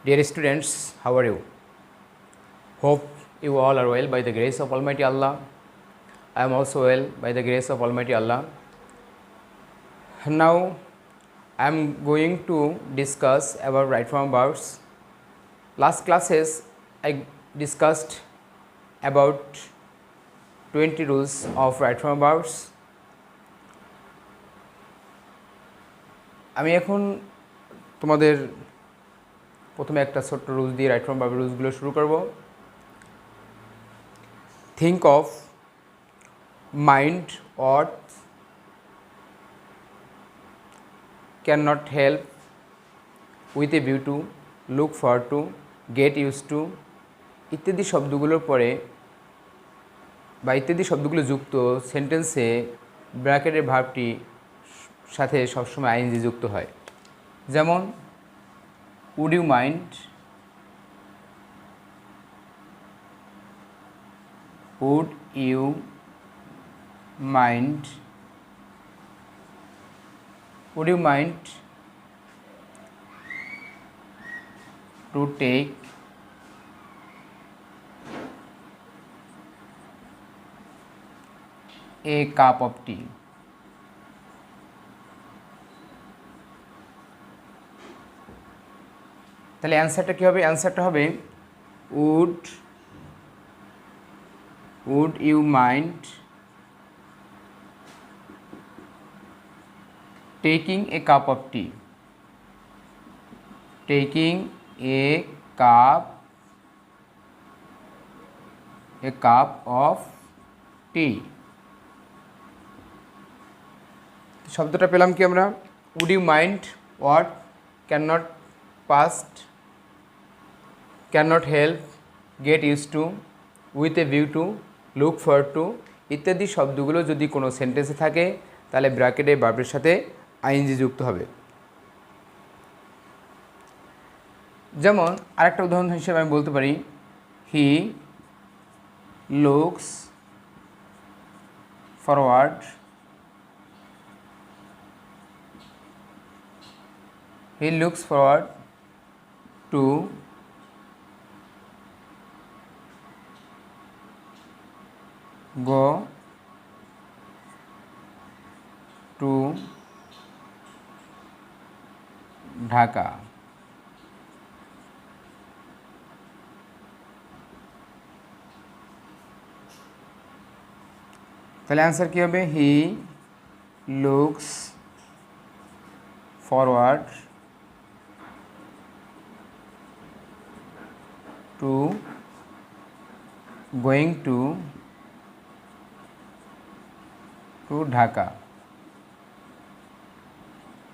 Dear students, how are you? Hope you all are well by the grace of Almighty Allah. I am also well by the grace of Almighty Allah. Now I am going to discuss about right form verbs. Last classes I discussed about 20 rules of right form verbs. আমি এখন তোমাদের প্রথমে একটা ছোট্ট rules দিয়ে right form ভার্বের রুলসগুলো শুরু করব। Think of, mind, ought, can not help, with a view to, look for to, get use to ইত্যাদি শব্দগুলোর পরে বা ইত্যাদি শব্দগুলো যুক্ত সেন্টেন্সে ব্র্যাকেটের ভার্বটি সাথে সবসময় আইএনজি যুক্ত হয়। যেমন would you mind, would you mind, would you mind to take a cup of tea? তাহলে অ্যান্সারটা কী হবে? অ্যান্সারটা হবে would you mind taking a cup of tea? Taking a cup of tea. শব্দটা পেলাম কি আমরা? would you mind, what, cannot, past, cannot help, get used to, with a view to, look for to ইত্যাদি শব্দগুলো যদি কোনো সেন্টেন্সে থাকে তাহলে ব্র্যাকেটে ভার্বের সাথে আইএনজি যুক্ত হবে। যেমন আরেকটা উদাহরণ হিসেবে আমি বলতে পারি he looks forward to go to Dhaka. তাহলে অ্যান্সার কী হবে? He looks forward to going to Dhaka.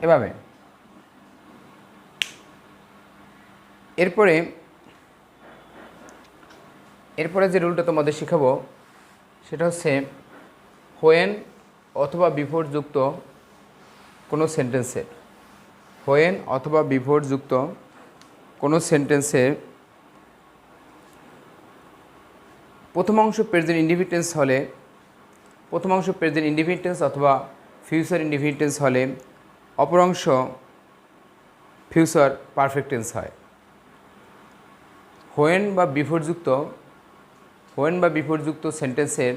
এভাবে এরপরে যে রুলটা তোমাদের শেখাবো সেটা হচ্ছে হোয়েন অথবা বিফোর যুক্ত কোনো সেন্টেন্সের প্রথম অংশ প্রেজেন্ট ইন্ডিফিনিট অথবা ফিউচার ইন্ডিফিনিট টেন্স হলে অপর অংশ ফিউচার পারফেক্ট টেন্স হয়। হোয়েন বা বিফোরযুক্ত সেন্টেন্সের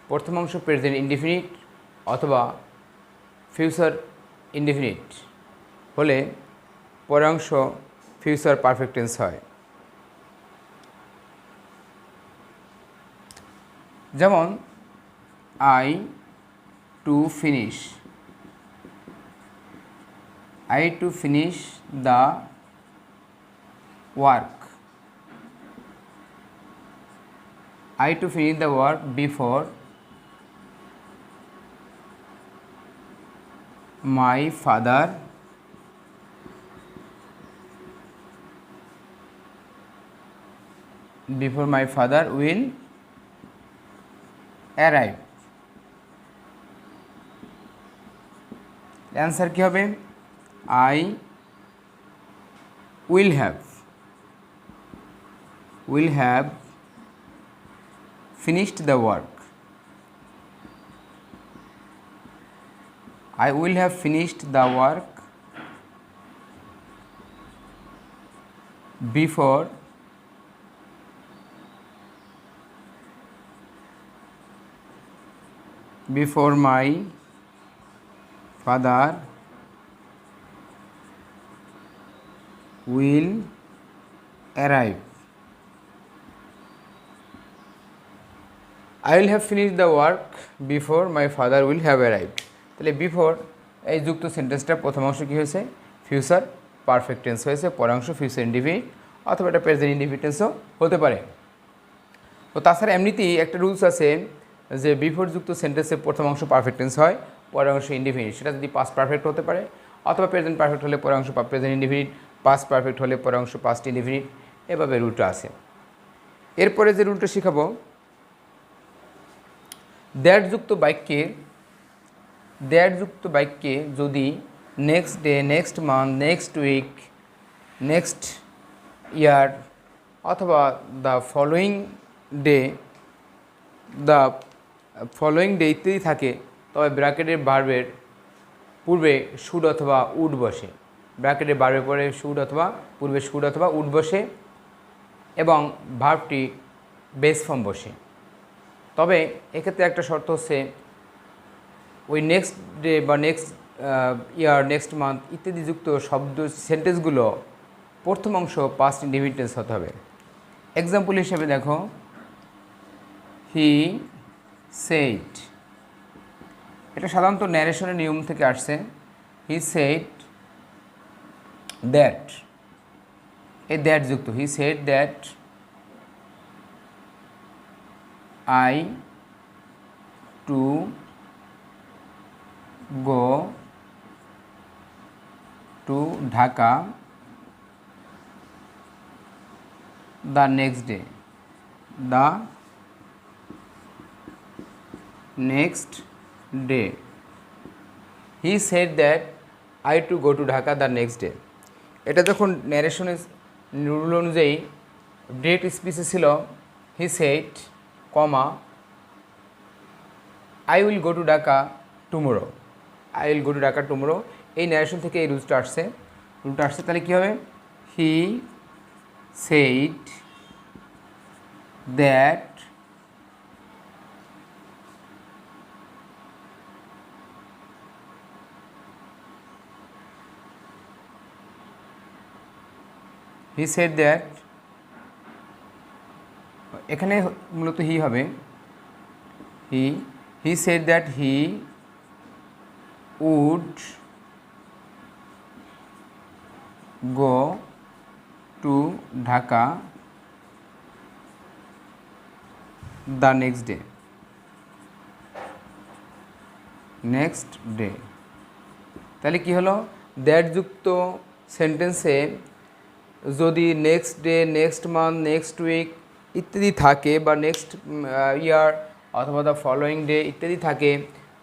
প্রথম অংশ প্রেজেন্ট ইন্ডিফিনিট অথবা ফিউচার ইন্ডিফিনিট হলে পরের অংশ ফিউচার পারফেক্ট টেন্স হয়। যেমন I to finish the work. Before my father will arrive. Answer কী হবে? I will have finished the work. I will have finished the work before my father will arrive. I will have finished the work before my father will have arrived. তাহলে before এই যুক্ত সেন্টেন্সটার প্রথম অংশ কী হয়েছে? Future perfect tense হয়েছে, পরের অংশ future indefinite অথবা এটা প্রেজেন্ট ইনডিফিনিট টেন্সও হতে পারে। তো তাছাড়া এমনিতেই একটা রুলস আছে যে বিফোর যুক্ত সেন্টেন্সের প্রথম অংশ পারফেক্ট টেন্স হয়, পরের অংশ ইনডিফিনিট। সেটা যদি পাস্ট পারফেক্ট হতে পারে অথবা প্রেজেন্ট পারফেক্ট হলে পরের অংশ প্রেজেন্ট ইনডিফিনিট, পাস্ট পারফেক্ট হলে পরের অংশ পাস্ট ইনডিফিনিট, এভাবে রুলটা আছে। এরপরে যে রুলটা শেখাবো, দ্যাট যুক্ত বাক্যে যদি next day, next month, next week, next year অথবা দ্য ফলোয়িং ডে ইত্যাদি থাকে, তবে ব্র্যাকেটের ভার্বের পূর্বে শুড অথবা উড বসে। ব্র্যাকেটের ভার্বের পরে শুড অথবা পূর্বে শুড অথবা উড বসে এবং ভার্বটি বেস ফর্ম বসে। তবে এক্ষেত্রে একটা শর্ত হচ্ছে ওই নেক্সট ডে বা নেক্সট ইয়ার, নেক্সট মান্থ ইত্যাদি যুক্ত শব্দ সেন্টেন্সগুলো প্রথম অংশ পাস্ট ইনডিফিনিট টেন্স হতে হবে। এক্সাম্পল হিসেবে দেখো, হি সেইড, এটা সাধারণত ন্যারেশনের নিয়ম থেকে আসছে। হি সেইড দ্যাট, এই দ্যাট যুক্ত, he said that I to go to Dhaka the next day. He said that I to go to Dhaka the next day. এটা যখন ন্যারেশনের রুল অনুযায়ী ডেট স্পিচে ছিল he said comma I will go to Dhaka tomorrow, এই narration থেকে এই রুলটা আসছে। তাহলে কী হবে? হি সেইড দ্যাট এখানে মূলত হি হবে, he said that he would go to Dhaka the next day. তাহলে কি হলো? দ্যাট যুক্ত সেন্টেন্সে যদি next day, next month, next week ইত্যাদি থাকে বা নেক্সট ইয়ার অথবা দ্য ফলোয়িং ডে ইত্যাদি থাকে,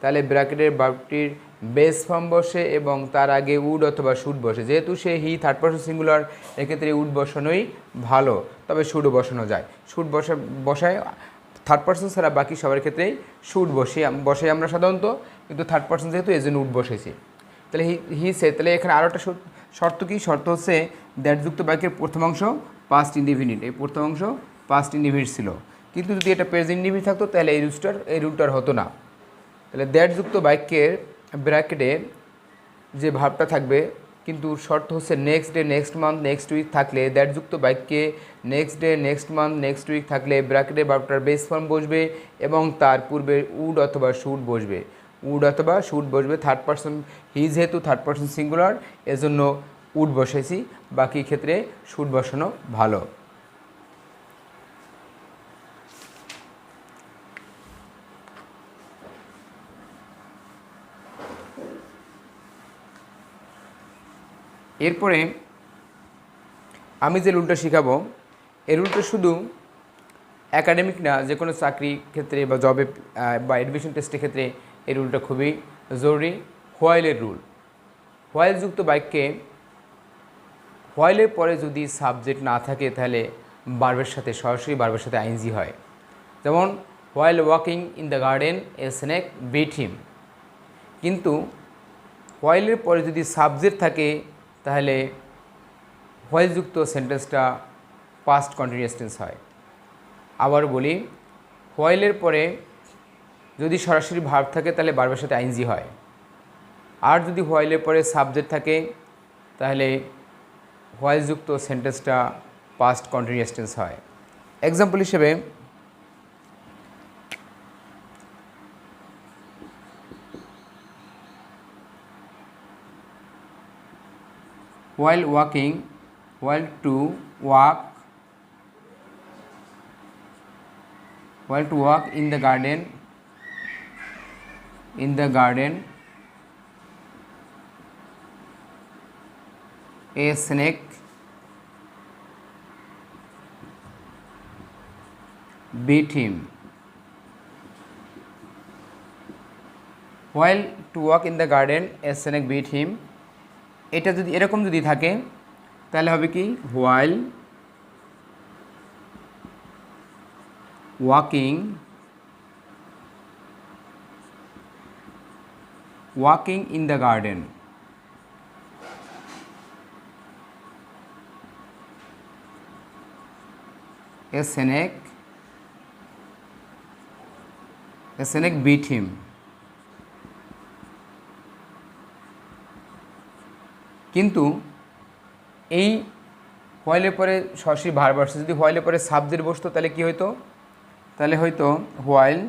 তাহলে ব্র্যাকেটের ভার্বটির বেস ফর্ম বসে এবং তার আগে উড অথবা শুড বসে। যেহেতু সে হি থার্ড পারসন সিঙ্গুলার, এক্ষেত্রে উড বসানোই ভালো, তবে শুডও বসানো যায়। শুড বসায় থার্ড পারসন ছাড়া বাকি সবার ক্ষেত্রেই শুড বসে আমরা সাধারণত, কিন্তু থার্ড পারসন যেহেতু এই জন্য উড বসেছি। তাহলে হি সে, তাহলে এখানে আরও একটা শর্ত কি? শর্ত হচ্ছে দ্যাট যুক্ত বাক্যের প্রথম অংশ পাস্ট ইনডিফিনিট, এই প্রথম অংশ পাস্ট ইনডিফিনিট ছিল। কিন্তু যদি এটা প্রেজেন্ট ইনডিফিনিট থাকতো তাহলে এই রুলটার হতো না। তাহলে দ্যাট যুক্ত বাক্যের ব্র্যাকেটে যে ভাবটা থাকবে, কিন্তু শর্ত হচ্ছে next day, next month, next week থাকলে, দ্যাট যুক্ত বাক্যে next day, next month, next week থাকলে ব্র্যাকেটের ভাবটার বেস ফর্ম বসবে এবং তার পূর্বে উড অথবা শুড বসবে। থার্ড পারসন, হি যেহেতু থার্ড পারসন সিঙ্গুলার, এজন্য উড বসেছি, বাকি ক্ষেত্রে শুড বসানো ভালো। এরপরে আমি যে রুলটা শেখাবো, এই রুলটা শুধু একাডেমিক না, যে কোনো চাকরি ক্ষেত্রে বা জবে বা অ্যাডমিশন টেস্টের ক্ষেত্রে এই রুলটা খুবই জরুরি। হোয়াইলের রুল। হোয়াইল যুক্ত বাক্যে হোয়াইলের পরে যদি সাবজেক্ট না থাকে তাহলে সরাসরি ভার্বের সাথে আইএনজি হয়। যেমন while walking in the garden a snake bit him. কিন্তু হোয়াইলের পরে যদি সাবজেক্ট থাকে তাহলে হোয়াইল যুক্ত সেন্টেন্সটা পাস্ট কন্টিনিউয়াস টেন্স হয়। আবার বলি, হোয়াইলের পরে যদি সরাসরি ভার্ব থাকে তাহলে ভার্বের সাথে আইএনজি হয়, আর যদি হোয়াইলের পরে সাবজেক্ট থাকে তাহলে হোয়াইল যুক্ত সেন্টেন্সটা পাস্ট কন্টিনিউয়াস টেন্স হয়। এক্সাম্পল হিসেবে while walking, while to walk, while to walk in the garden, a snake bit him. While to walk in the garden, a snake bit him. এটা যদি এরকম যদি থাকে তাহলে হবে কি, while walking in the garden, a snake beat him. কিন্তু এই হোয়াইলের পরে সরাসরি ভার্ব আসছে, যদি হোয়াইলের পরে সাবজেক্ট বসতো তাহলে কি হইতো, তাহলে হয়তো হোয়াইল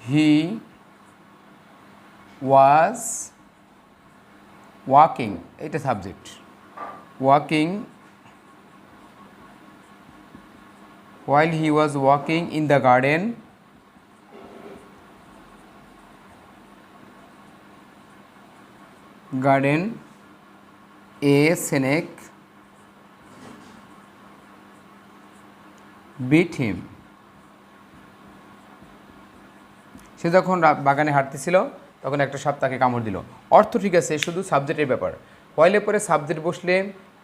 হি ওয়াজ ওয়াকিং, এটা subject, walking, while he was walking in the garden, a snake beat him. সে যখন বাগানে হাঁটতেছিল তখন একটা সাপ তাকে কামড় দিল। অর্থ ঠিক আছে, শুধু সাবজেক্টের ব্যাপার। হোয়াইলের পরে সাবজেক্ট বসলে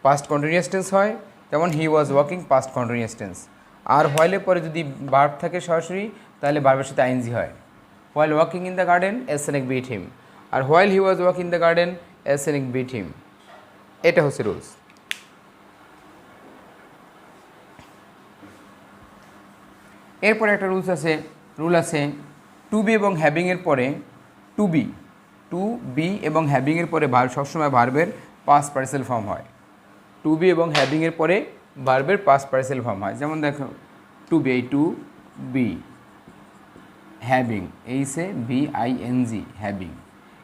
পাস্ট কন্টিনিউয়াস টেন্স হয়, যেমন he was walking past continuous tense. আর হোয়াইলের পরে যদি ভার্ব থাকে সরাসরি তাহলে ভার্বের সাথে আইএনজি হয়। While walking in the garden a snake bit him, আর while he was walking in the garden a snake bit him. এটা হচ্ছে রুলস। এরপরে একটা রুল আছে টু বি এবং হ্যাভিংয়ের পরে টু বি এবং হ্যাভিংয়ের পরে ভার্ব সবসময় ভার্বের পাস্ট পার্টিসিপেল ফর্ম হয়। টু বি এবং হ্যাভিংয়ের পরে ভার্বের পাস্ট পার্টিসিপেল ফর্ম হয়। যেমন দেখো, টু বি, এই টু বি, হ্যাভিং, এইসে বিআইএনজি, হ্যাভিং।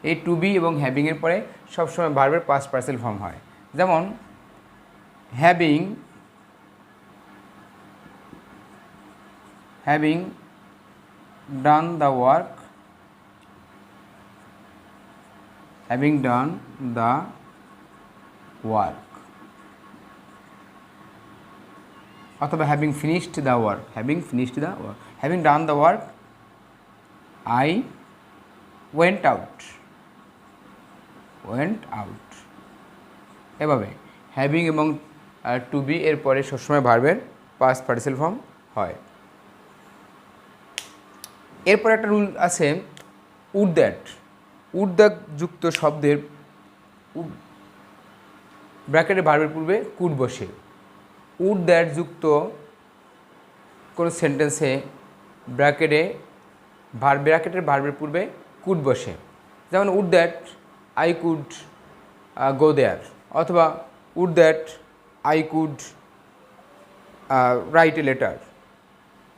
এই টু বি এবং হ্যাভিংয়ের পরে সবসময় ভার্বের পাস্ট পার্টিসিপেল ফর্ম হয়। যেমন হ্যাভিং ডান দ্য ওয়ার্ক, অথবা having finished the work, having done the work I went out. এভাবে হ্যাভিং এবং টু বি এর পরে সবসময় ভার্বের পাস্ট পার্টিসিপেল ফর্ম হয়। এরপর একটা রুল আছে উড দ্যাট যুক্ত শব্দের ব্র্যাকেটে ভার্বের পূর্বে কুড বসে। উড দ্যাট যুক্ত কোনো সেন্টেন্সে ব্র্যাকেটের ভার্বের পূর্বে কুড বসে। যেমন would that I could go there, অথবা would that I could write a letter,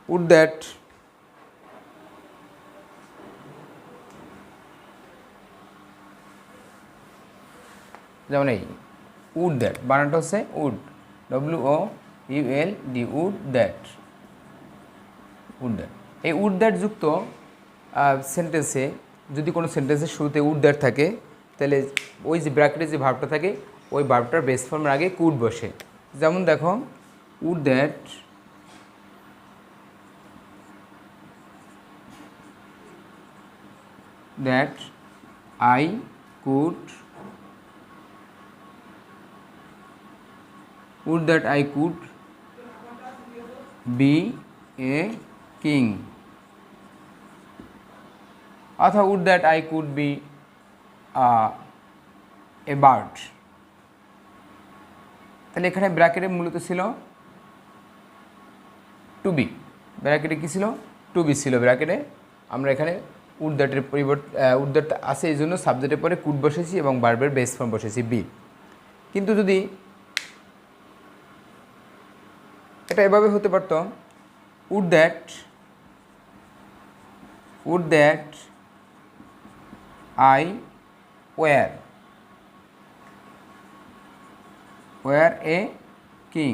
would that যেমন এই উড দ্যাট বানানটা হচ্ছে উড, WOULD, উড দ্যাট। এই উড দ্যাট যুক্ত সেন্টেন্সে যদি কোনো সেন্টেন্সের শুরুতে উড দ্যাট থাকে তাহলে ওই যে ব্র্যাকেটে যে ভার্বটা থাকে ওই ভার্বটার বেস ফর্মের আগে কুড বসে। যেমন দেখো, would that I could would that I could be a king, অথবা would that I could be a bird। তাহলে এখানে ব্র্যাকেটে মূলত ছিল টু বি, ব্র্যাকেটে কী ছিল টু বি ছিল ব্র্যাকেটে। আমরা এখানে উড দ্যাটের পরিবর্তে উড দ্যাট আছে এই জন্য সাবজেক্টের পরে কুড বসেছি এবং ভার্বের বেস ফর্ম বসেছি বি। কিন্তু যদি এটা এভাবে হতে পারত would that I were a king.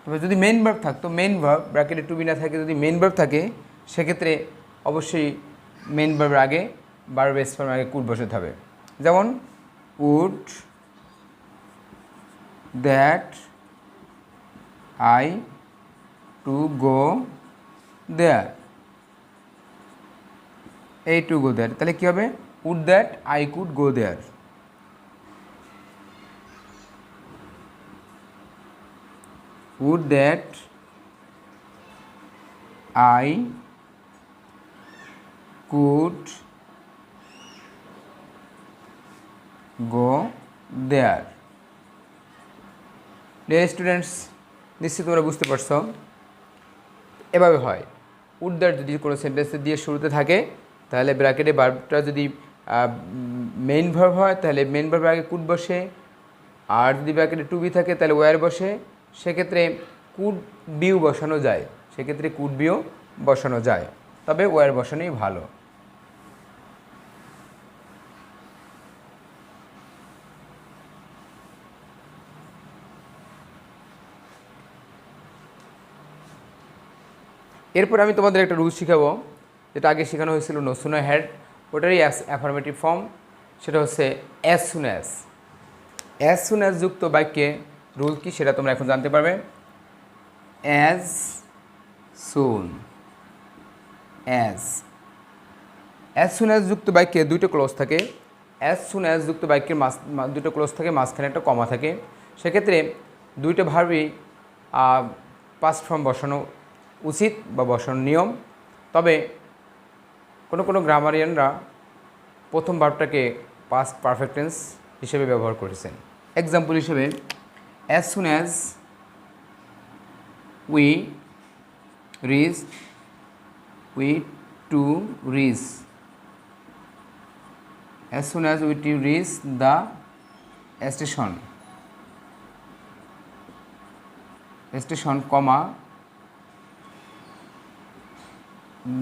তবে যদি মেইন ভার্ব থাকতো, মেইন ভার্ব ব্র্যাকেটে টু বি না থাকে, যদি মেইন ভার্ব থাকে সেক্ষেত্রে অবশ্যই মেইন ভার্বের আগে ভার্ব বেস ফর্মের আগে কুড বসাতে হবে। যেমন would that I to go there, এই টু গো দেয়ার, তাহলে কী হবে would that I could go there. Would that I could go there. Dear students, নিশ্চয়ই তোমরা বুঝতে পারছো এভাবে হয়। উড দ্যাট যদি কোনো সেন্টেন্সে দিয়ে শুরুতে থাকে তাহলে ব্র্যাকেটে ভার্বটা যদি মেইন ভার্ব হয় তাহলে মেইন ভার্বের আগে কুড বসে, আর যদি ব্র্যাকেটে টু বি থাকে তাহলে ওয়্যার বসে। সেক্ষেত্রে কুড বিও বসানো যায়, সেক্ষেত্রে কুড বিও বসানো যায়, তবে ওয়্যার বসানোই ভালো। এরপর আমি তোমাদের একটা রুল শিখাবো, যেটা আগে শেখানো হয়েছিল নো সুন হ্যাড, ওটারই অ্যাফার্মেটিভ ফর্ম, সেটা হচ্ছে as soon as. As soon as যুক্ত বাক্যে রুল কি সেটা তোমরা এখন জানতে পারবে। অ্যাজ সুন অ্যাজ যুক্ত বাক্যে দুটো ক্লোজ থাকে। অ্যাজ সুন অ্যাজ যুক্ত বাক্যের দুটো ক্লোজ থাকে, মাঝখানে একটা কমা থাকে। সেক্ষেত্রে দুইটা ভার্বই পাস্ট ফর্ম বসানো উচিত বা বসানোর নিয়ম। তবে কোনো গ্রামারিয়ানরা প্রথম ভার্বটাকে পাস্ট পারফেক্ট টেন্স হিসেবে ব্যবহার করেছেন। এক্সাম্পল হিসেবে as soon as we reach the station, comma,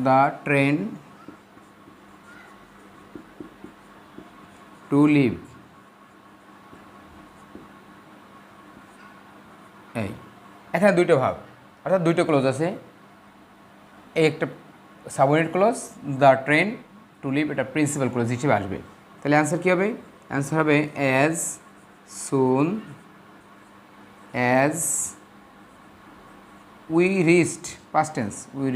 the train to leave. এই এখানে দুইটা ভাব, অর্থাৎ দুইটা ক্লোজ আছে। এই একটা subordinate clause, the train to leave, এটা প্রিন্সিপাল ক্লোজ হিসেবে আসবে। তাহলে অ্যান্সার কী হবে? অ্যান্সার হবে as soon as we reached, past tense, we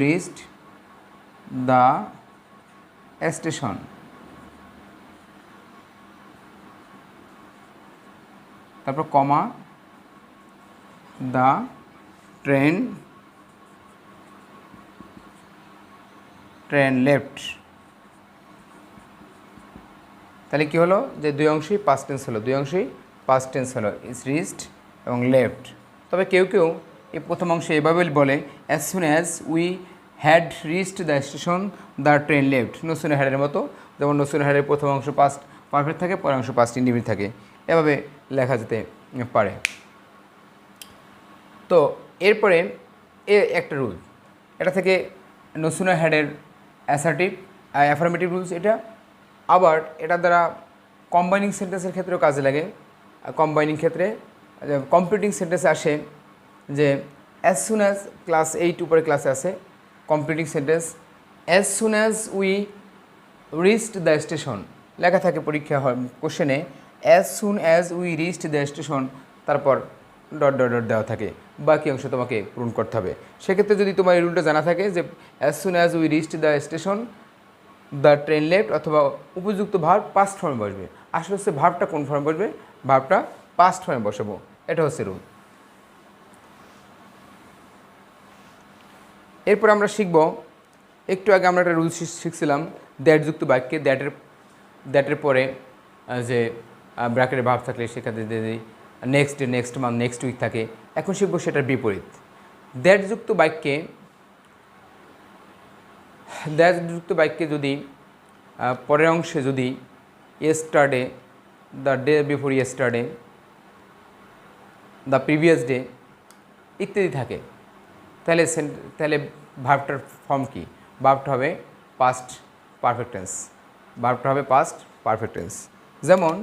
reached the station, তারপর কমা, দ্য ট্রেন লেফট। তাহলে কী হলো যে দুই অংশই পাস্ট টেন্স হলো, ইজ রিচড এবং লেফট। তবে কেউ এই প্রথম অংশে এভাবে বলে as soon as we had reached the station the train left, no soon হ্যাডের মতো। যেমন নো সুন হ্যাডের প্রথম অংশ পাস্ট পারফেক্ট থাকে, পরের অংশ পাস্ট ইনডিফিনিট থাকে, এভাবে লেখা যেতে পারে। তো এরপরে একটা রুল, এটা থেকে নো সুন হ্যাডের অ্যাফার্মেটিভ রুলস এটা, আবার এটা দ্বারা কম্বাইনিং সেন্টেন্সের ক্ষেত্রেও কাজে লাগে। কম্বাইনিং ক্ষেত্রে কম্পিউটিং সেন্টেন্সে আসে যে অ্যাজ সুন অ্যাজ, ক্লাস 8 উপরে ক্লাসে আছে computing sentence, as soon as we reached the station, লেখা থাকে পরীক্ষা কোশ্চেনে as soon as we reached the station, তারপর ডট ডট ডট দেওয়া থাকে, বাকি অংশ তোমাকে পূরণ করতে হবে। সেক্ষেত্রে যদি তোমার এই রুলটা জানা থাকে যে as soon as we reached the station the train left, অথবা উপযুক্ত ভার্ব পাস্ট ফর্মে বসবে। আসলে হচ্ছে ভার্বটা কোন ফর্মে বসবে, ভার্বটা পাস্ট ফর্মে বসাবো, এটা হচ্ছে রুল। এরপর আমরা শিখব একটু আগে আমরা একটা রুল শিখছিলাম দ্যাটযুক্ত বাক্যে দ্যাটের পরে যে ব্র্যাকেটে ভাব থাকলে সেখানে যদি next day, next month, next week থাকে। এখন শিখবো সেটার বিপরীত। দ্যাটযুক্ত বাক্যে যদি পরের অংশে যদি yesterday, the day before yesterday, the previous day ইত্যাদি থাকে, তাহলে ভার্বটার ফর্ম কি? ভার্বটা হবে পাস্ট পারফেক্ট টেন্স। ভার্বটা হবে পাস্ট পারফেক্ট টেন্স। যেমন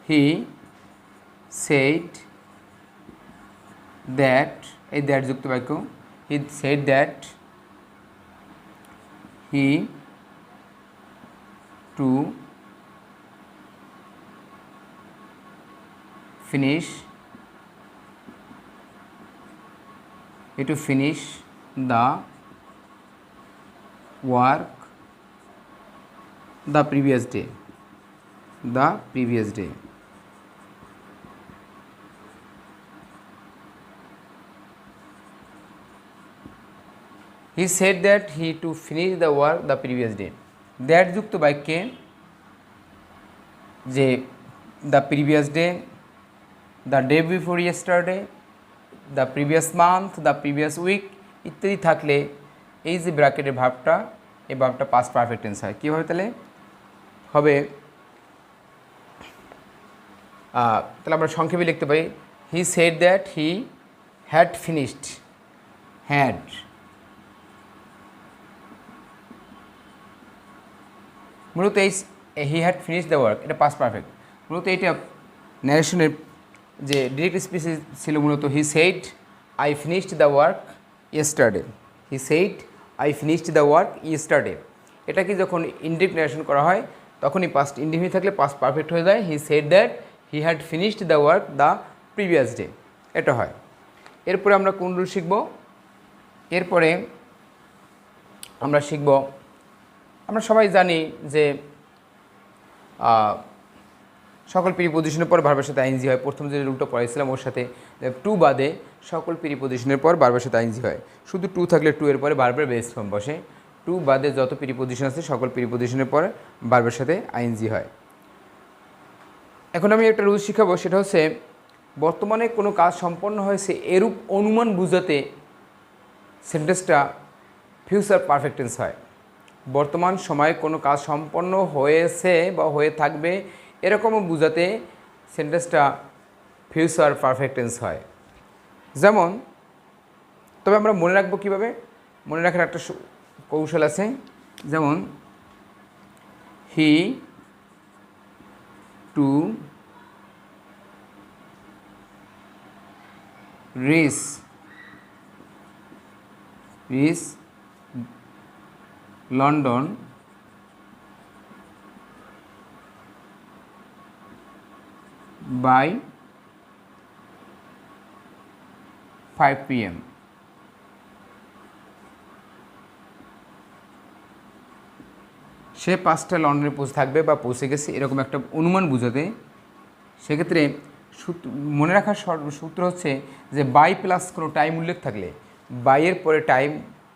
হি সেড দ্যাট, এই দ্যাটযুক্ত বাক্য, he said that he to finish the work the previous day. He said that he to finish the work the previous day. That যুক্ত বাক্যে যে the previous day, the day before yesterday, the previous month, the previous week ইত্যাদি থাকলে এই যে ব্র্যাকেটের ভাবটা, এই ভাবটা পাস্ট পারফেক্ট টেন্স হয়। কী হবে তাহলে? হবে তাহলে আমরা সংক্ষেপে লিখতে পারি হি said that he had finished, had মূলত এই he had finished the work, এটা পাস্ট পারফেক্ট। মূলত এইটা ন্যারেশনের যে ডিরেক্ট স্পিচ ছিল মূলত he said I finished the work yesterday, he said I finished the work yesterday. এটাকে যখন ইনডিরেক্ট ন্যারেশন করা হয় তখনই পাস্ট ইনডিফিনিট থাকলে পাস্ট পারফেক্ট হয়ে যায়। He said that he had finished the work the previous day, এটা হয়। এরপরে আমরা কোন রুল শিখব? এরপরে আমরা শিখব, আমরা সবাই জানি যে সকল প্রিপোজিশনের পর ভার্বের সাথে আইএনজি হয়। প্রথম যে রুলটা পড়াইছিলাম ওর সাথে টু বাদে সকল প্রিপোজিশনের পর ভার্বের সাথে আইএনজি হয়। শুধু টু থাকলে টু এর পরে ভার্বের বেস ফর্ম বসে। টু বাদে যত প্রিপোজিশন আছে সকল প্রিপোজিশনের পর ভার্বের সাথে আইএনজি হয়। এখন আমি একটা রুল শিখাবো, সেটা হচ্ছে বর্তমানে কোনো কাজ সম্পন্ন হয়েছে এরূপ অনুমান বুঝাতে সেন্টেন্সটা ফিউচার পারফেক্ট টেন্স হয়। বর্তমান সময়ে কোনো কাজ সম্পন্ন হয়েছে বা হয়ে থাকবে এরকমও বুঝাতে সেন্টেন্সটা ফিউচার পারফেক্ট টেন্স হয়। যেমন, তবে আমরা মনে রাখবো কীভাবে? মনে রাখার একটা কৌশল আছে। যেমন he to reach London by 5 PM. সে 5টা লন্ডনে পৌঁছে থাকবে বা পৌঁছে গেছে এরকম একটা অনুমান বুঝাতে, সেক্ষেত্রে মনে রাখার সূত্র হচ্ছে যে বাই প্লাস কোনো টাইম উল্লেখ থাকলে, বাইয়ের পরে টাইম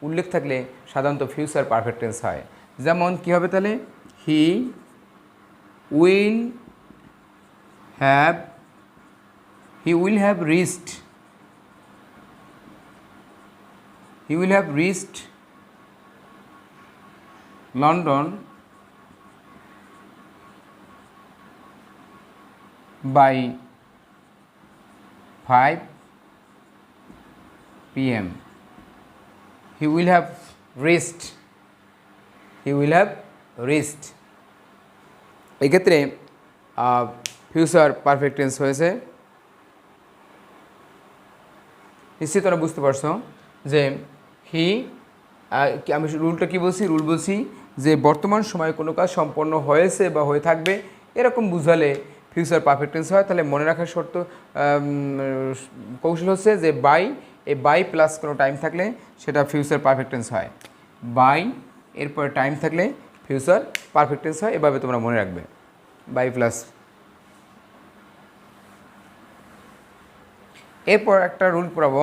উল্লেখ থাকলে সাধারণত ফিউচার পারফেক্ট টেন্স হয়। যেমন কী হবে তাহলে? হি will have reached London by 5 PM. He will have reached এক্ষেত্রে ফিউচার পারফেক্ট টেন্স হয়েছে। নিশ্চিত তোমরা বুঝতে পারছো যে আমি রুলটা কী বলছি? রুল বলছি যে বর্তমান সময়ে কোনো কাজ সম্পন্ন হয়েছে বা হয়ে থাকবে এরকম বুঝালে ফিউচার পারফেক্ট টেন্স হয়। তাহলে মনে রাখার শর্ত কৌশল হচ্ছে যে বাই প্লাস কোনো টাইম থাকলে সেটা ফিউচার পারফেক্ট টেন্স হয়। বাই এরপরে টাইম থাকলে ফিউচার পারফেক্ট টেন্স হয়। এভাবে তোমরা মনে রাখবে, বাই প্লাস। এরপর একটা রুল পড়াবো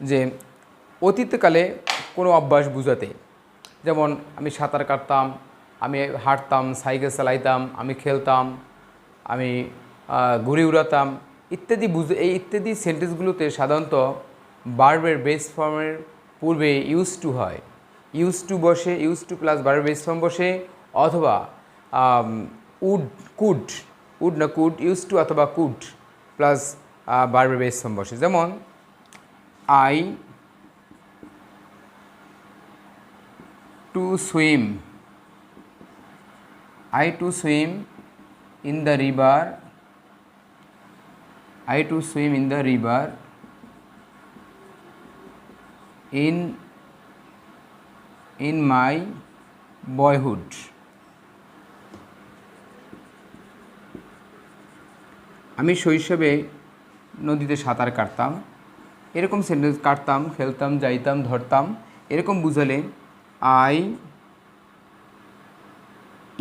যে অতীতকালে কোনো অভ্যাস বোঝাতে, যেমন আমি সাঁতার কাটতাম, আমি হাঁটতাম, সাইকেল চালাইতাম, আমি খেলতাম, আমি ঘুড়ি উড়াতাম ইত্যাদি এই ইত্যাদি সেন্টেন্সগুলোতে সাধারণত ভার্বের বেস ফর্মের পূর্বে ইউজ টু হয়, ইউজ টু বসে, ইউজ টু প্লাস ভার্বের বেস ফর্ম বসে, অথবা উড না কুড, ইউজ টু অথবা কুড প্লাস ভার্বের বেস ফর্ম বসে। যেমন I to swim, I to swim in the river, I to swim in the river in my boyhood. আমি শৈশবে নদীতে সাঁতার কাটতাম, এরকম সেন্টেন্স কাটতাম, খেলতাম, যাইতাম, ধরতাম, এরকম বুঝালে I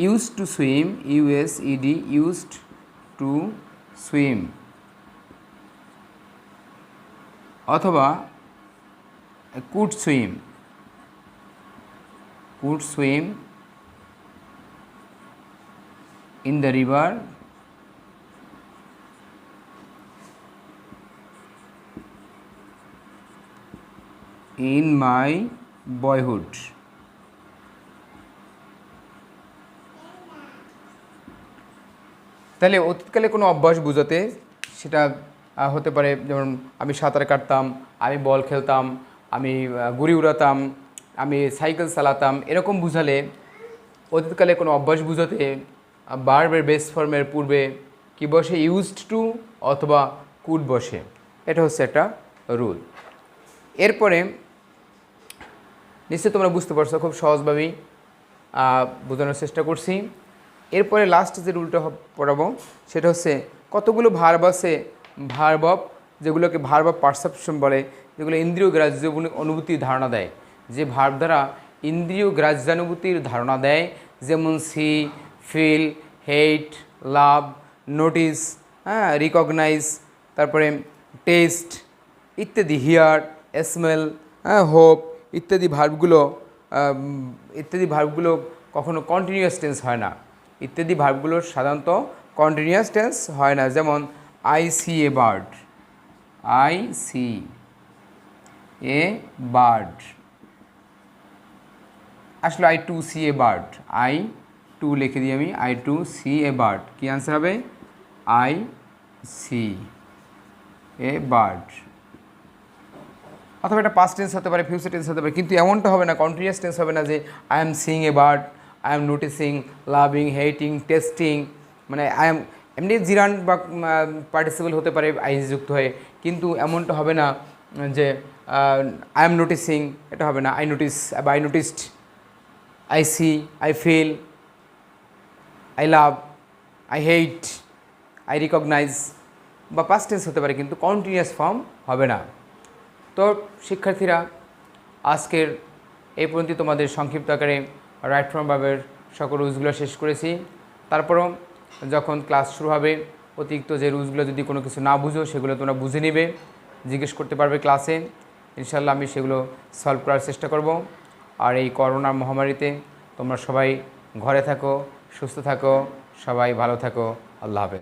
used to swim, USED, used to swim, অথবা could swim in the river in my boyhood. তাহলে অতীতকালে কোনো অভ্যাস বোঝাতে সেটা হতে পারে, যেমন আমি সাঁতার কাটতাম, আমি বল খেলতাম, আমি ঘুড়ি উড়াতাম, আমি সাইকেল চালাতাম, এরকম বুঝালে অতীতকালে কোনো অভ্যাস বোঝাতে ভার্বের বেস ফর্মের পূর্বে কি বসে, ইউজড টু অথবা কুড বসে। এটা হচ্ছে একটা রুল। এরপরে নিশ্চয়ই তোমরা বুঝতে পারছো, খুব সহজভাবেই বোঝানোর চেষ্টা করছি। এরপরে লাস্ট যে রুলটা পড়াবো সেটা হচ্ছে কতগুলো ভার্ব আছে, ভার্ব অফ, যেগুলোকে ভার্ব অফ পারসেপশন বলে, যেগুলো ইন্দ্রিয় গ্রাহ্য অনুভূতির ধারণা দেয়, যে ভার্ব দ্বারা ইন্দ্রিয় গ্রাহ্যানুভূতির ধারণা দেয়, যেমন সি, ফিল, হেট, লাভ, নোটিস, রিকগনাইজ, তারপরে টেস্ট ইত্যাদি, হিয়ার, স্মেল, হোপ ইত্যাদি ভার্বগুলো কখনো কন্টিনিউয়াস টেন্স হয় না, ইত্যাদি ভার্বগুলো সাধারণত কন্টিনিউয়াস টেন্স হয় না। যেমন I see a bird, I see a bird, আসলে I to see a bird, I to লিখে দিই আমি, I to see a bird, কী আনসার হবে, আই সি এ বার্ড। অথবা এটা পাস্ট টেন্স হতে পারে, ফিউচার টেন্স হতে পারে, কিন্তু এমনটা হবে না, কন্টিনিউয়াস টেন্স হবে না যে I am seeing A bird, I am noticing, loving, hating, testing, মানে আই এম এমনি জিরান বা পার্টিসিপল হতে পারে আইএনজি যুক্ত হয়ে, কিন্তু এমনটা হবে না যে আই এম নোটিসিং, এটা হবে না, আই নোটিস বা I noticed, I see, I feel, I love, I hate, I recognise, বা পাস্ট টেন্স হতে পারে, কিন্তু কন্টিনিউয়াস ফর্ম হবে না। তো শিক্ষার্থীরা, আজকের এই পর্যন্ত তোমাদের সংক্ষিপ্ত আকারে রাইট ফর্ম ভার্বের সকল রুলসগুলো শেষ করেছি। তারপরও যখন ক্লাস শুরু হবে, অতিরিক্ত যে রুলসগুলো যদি কোনো কিছু না বুঝো সেগুলো তোমরা বুঝে নেবে, জিজ্ঞেস করতে পারবে ক্লাসে, ইনশাল্লাহ আমি সেগুলো সলভ করার চেষ্টা করব। আর এই করোনা মহামারীতে তোমরা সবাই ঘরে থাকো, সুস্থ থাকো, সবাই ভালো থাকো, আল্লাহ হাফেজ।